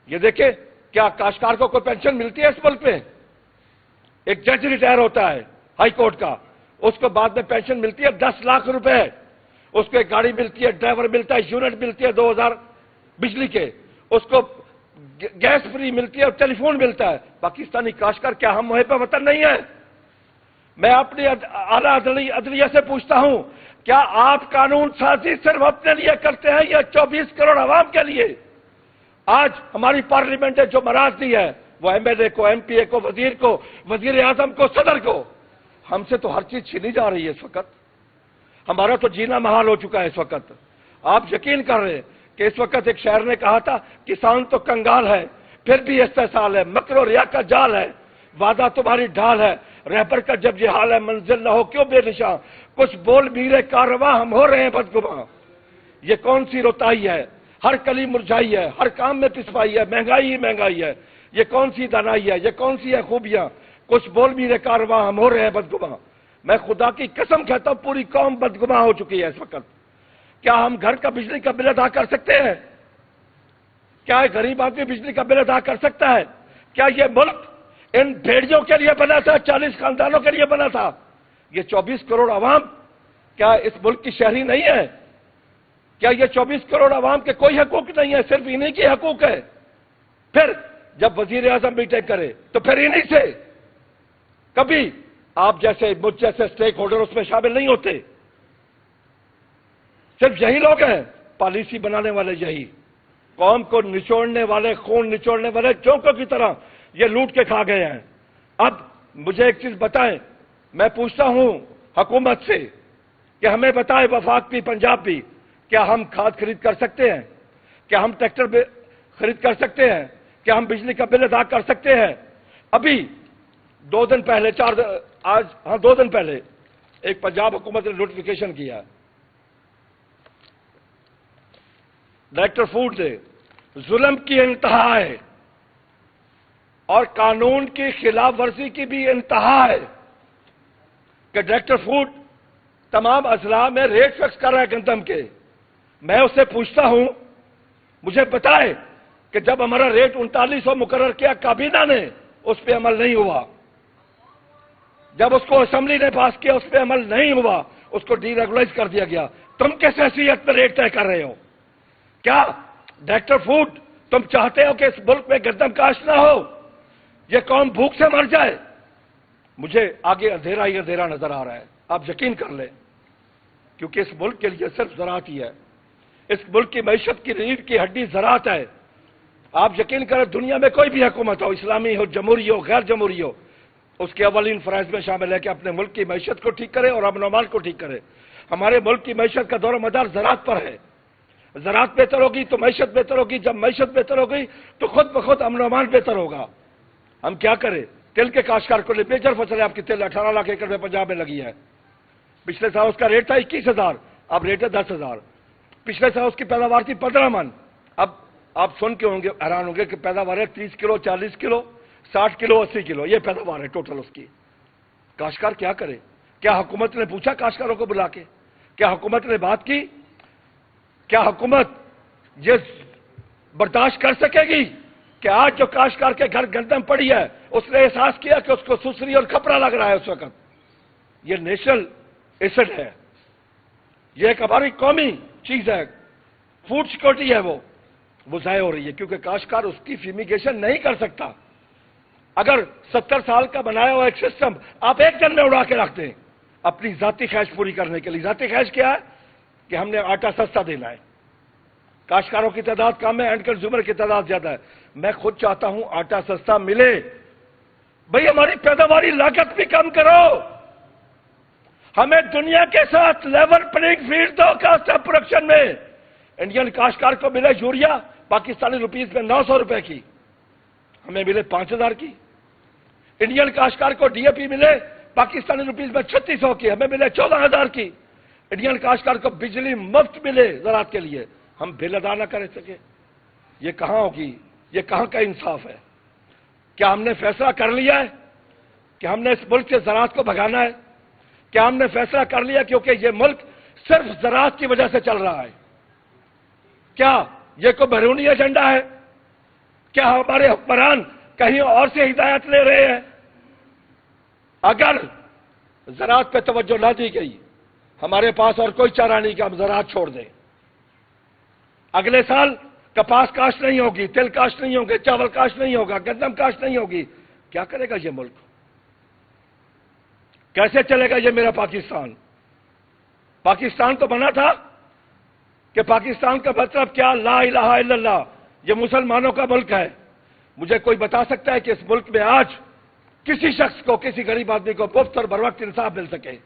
یہ دیکھیں کیا کاشتکار کو کوئی پینشن ملتی ہے اس ملک میں؟ ایک جج ریٹائر ہوتا ہے ہائی کورٹ کا، اس کو بعد میں پینشن ملتی ہے 10 لاکھ روپے، اس کو ایک گاڑی ملتی ہے، ڈرائیور ملتا ہے، یونٹ ملتی ہے 2000 بجلی کے، اس کو گیس فری ملتی ہے اور ٹیلی فون ملتا ہے۔ پاکستانی کاشتکار کیا ہم محب وطن نہیں ہیں؟ میں اپنی اعلیٰ عدلیہ سے پوچھتا ہوں، کیا آپ قانون سازی صرف اپنے لیے کرتے ہیں یا 24 کروڑ عوام کے لیے؟ آج ہماری پارلیمنٹ نے جو مراض دی ہے وہ ایم ایل اے کو، ایم پی اے کو، وزیر کو، وزیر اعظم کو، صدر کو، ہم سے تو ہر چیز چھینی جا رہی ہے اس وقت۔ ہمارا تو جینا محال ہو چکا ہے اس وقت۔ آپ یقین کر رہے ہیں کہ اس وقت ایک شاعر نے کہا تھا، کسان تو کنگال ہے پھر بھی استحصال ہے، مکر و ریا کا جال ہے، وعدہ تمہاری ڈھال ہے، رہبر کا جب یہ حال ہے، منزل نہ ہو کیوں بے نشاں، کچھ بول میرے کارواں ہم ہو رہے ہیں بدگماں۔ یہ کون سی روتائی ہے، ہر کلی مرجھائی ہے، ہر کام میں پسپائی ہے، مہنگائی ہی مہنگائی ہے، یہ کون سی دانائی ہے، یہ کون سی ہے خوبیاں، کچھ بول میرے کارواں ہم ہو رہے ہیں بدگماں۔ میں خدا کی قسم کہتا ہوں پوری قوم بدگماں ہو چکی ہے اس وقت۔ کیا ہم گھر کا بجلی کا بل ادا کر سکتے ہیں؟ کیا ایک غریب آدمی بجلی کا بل ادا کر سکتا ہے؟ کیا یہ ملک ان بھیڑیوں کے لیے بنا تھا، 40 خاندانوں کے لیے بنا تھا؟ یہ 24 کروڑ عوام کیا اس ملک کی شہری نہیں ہے؟ کیا یہ 24 کروڑ عوام کے کوئی حقوق نہیں ہے، صرف انہی کے حقوق ہے؟ پھر جب وزیر اعظم میٹنگ کرے تو پھر انہی سے، کبھی آپ جیسے مجھ جیسے سٹیک ہولڈر اس میں شامل نہیں ہوتے۔ صرف یہی لوگ ہیں پالیسی بنانے والے، یہی قوم کو نچوڑنے والے، خون نچوڑنے والے چونکوں کی طرح یہ لوٹ کے کھا گئے ہیں۔ اب مجھے ایک چیز بتائیں، میں پوچھتا ہوں حکومت سے کہ ہمیں بتائے، وفاق بھی، پنجاب بھی، کیا ہم کھاد خرید کر سکتے ہیں؟ کیا ہم ٹریکٹر خرید کر سکتے ہیں؟ کیا ہم بجلی کا بل ادا کر سکتے ہیں؟ ابھی 2 دن پہلے، 2 دن پہلے ایک پنجاب حکومت نے نوٹیفیکیشن کیا، ڈائریکٹر فوڈ سے ظلم کی انتہا ہے اور قانون کی خلاف ورزی کی بھی انتہا ہے کہ ڈائریکٹر فوڈ تمام اضلاع میں ریٹ فکس کر رہا ہے گندم کے۔ میں اس سے پوچھتا ہوں، مجھے بتائے کہ جب ہمارا ریٹ 3900 مقرر کیا کابینہ نے، اس پہ عمل نہیں ہوا۔ جب اس کو اسمبلی نے پاس کیا اس پہ عمل نہیں ہوا، اس کو ڈی ریگولائز کر دیا گیا۔ تم کس حیثیت پہ ریٹ طے کر رہے ہو؟ کیا ڈائریکٹر فوڈ تم چاہتے ہو کہ اس ملک میں گندم کاشت نہ ہو، یہ قوم بھوک سے مر جائے؟ مجھے آگے اندھیرا ہی اندھیرا نظر آ رہا ہے، آپ یقین کر لیں، کیونکہ اس ملک کے لیے صرف زراعت ہی ہے۔ اس ملک کی معیشت کی ریڑھ کی ہڈی زراعت ہے۔ آپ یقین کریں، دنیا میں کوئی بھی حکومت ہو، اسلامی ہو، جمہوری ہو، غیر جمہوری ہو، اس کے اولین فرائض میں شامل ہے کہ اپنے ملک کی معیشت کو ٹھیک کرے اور امن و امان کو ٹھیک کرے۔ ہمارے ملک کی معیشت کا دور و مدار زراعت پر ہے۔ زراعت بہتر ہوگی تو معیشت بہتر ہوگی، جب معیشت بہتر ہوگی تو خود بخود امن و امان بہتر ہوگا۔ ہم کیا کریں؟ تل کے کاشتکار کو میجر فصل ہے آپ کی، تل 18 لاکھ ایکڑ میں پنجاب میں لگی ہے۔ پچھلے سال اس کا ریٹ تھا 21,000، اب ریٹ ہے 10,000۔ پچھلے سال اس کی پیداوار تھی 15 من، اب آپ سن کے ہوں گے، حیران ہوں گے کہ پیداوار ہے 30 کلو، 40 کلو، 60 کلو، 80 کلو، یہ پیداوار ہے ٹوٹل اس کی۔ کاشتکار کیا کرے؟ کیا حکومت نے پوچھا کاشتکاروں کو بلا کے؟ کیا حکومت نے بات کی؟ کیا حکومت یہ برداشت کر سکے گی کہ آج جو کاشتکار کے گھر گندم پڑی ہے اس نے احساس کیا کہ اس کو سسری اور کھپڑا لگ رہا ہے اس وقت؟ یہ نیشنل ایسٹ ہے، یہ ایک ہماری قومی چیز ہے، فوڈ سیکورٹی ہے، وہ ضائع ہو رہی ہے کیونکہ کاشتکار اس کی فیمیگیشن نہیں کر سکتا۔ اگر 70 سال کا بنایا ہوا ایک سسٹم آپ ایک دن میں اڑا کے رکھ دیں اپنی ذاتی خواہش پوری کرنے کے لیے۔ ذاتی خواہش کیا ہے؟ کہ ہم نے آٹا سستا دینا ہے، کاشتکاروں کی تعداد کم ہے، اینڈ کنزیومر کی تعداد زیادہ ہے۔ میں خود چاہتا ہوں آٹا سستا ملے، بھئی ہماری پیداواری لاگت بھی کم کرو، ہمیں دنیا کے ساتھ لیول پلینگ فیلڈ دو کاسٹ آف پروڈکشن میں۔ انڈین کاشتکار کو ملے یوریا پاکستانی روپیز میں 900 روپے کی، ہمیں ملے 5,000 کی۔ انڈین کاشتکار کو ڈی اے پی ملے پاکستانی روپیز میں 3600 کی، ہمیں ملے 14,000 کی۔ انڈین کاشتکار کو بجلی مفت ملے زراعت کے لیے، ہم بل ادا نہ کر سکے، یہ کہاں ہوگی؟ یہ کہاں کا انصاف ہے؟ کیا ہم نے فیصلہ کر لیا ہے کہ ہم نے اس ملک سے زراعت کو بھگانا ہے؟ کیا ہم نے فیصلہ کر لیا کیونکہ یہ ملک صرف زراعت کی وجہ سے چل رہا ہے؟ کیا یہ کوئی بیرونی ایجنڈا ہے؟ کیا ہمارے حکمران کہیں اور سے ہدایت لے رہے ہیں؟ اگر زراعت پہ توجہ نہ دی گئی، ہمارے پاس اور کوئی چارہ نہیں کہ ہم زراعت چھوڑ دیں۔ اگلے سال کپاس کاشت نہیں ہوگی، تل کاشت نہیں ہوگے، چاول کاشت نہیں ہوگا، گندم کاشت نہیں ہوگی، کیا کرے گا یہ ملک؟ کیسے چلے گا یہ میرا پاکستان؟ پاکستان تو بنا تھا کہ پاکستان کا مطلب کیا؟ لا الہ الا اللہ، یہ مسلمانوں کا ملک ہے۔ مجھے کوئی بتا سکتا ہے کہ اس ملک میں آج کسی شخص کو، کسی غریب آدمی کو مفت اور بر وقت انصاف مل سکے؟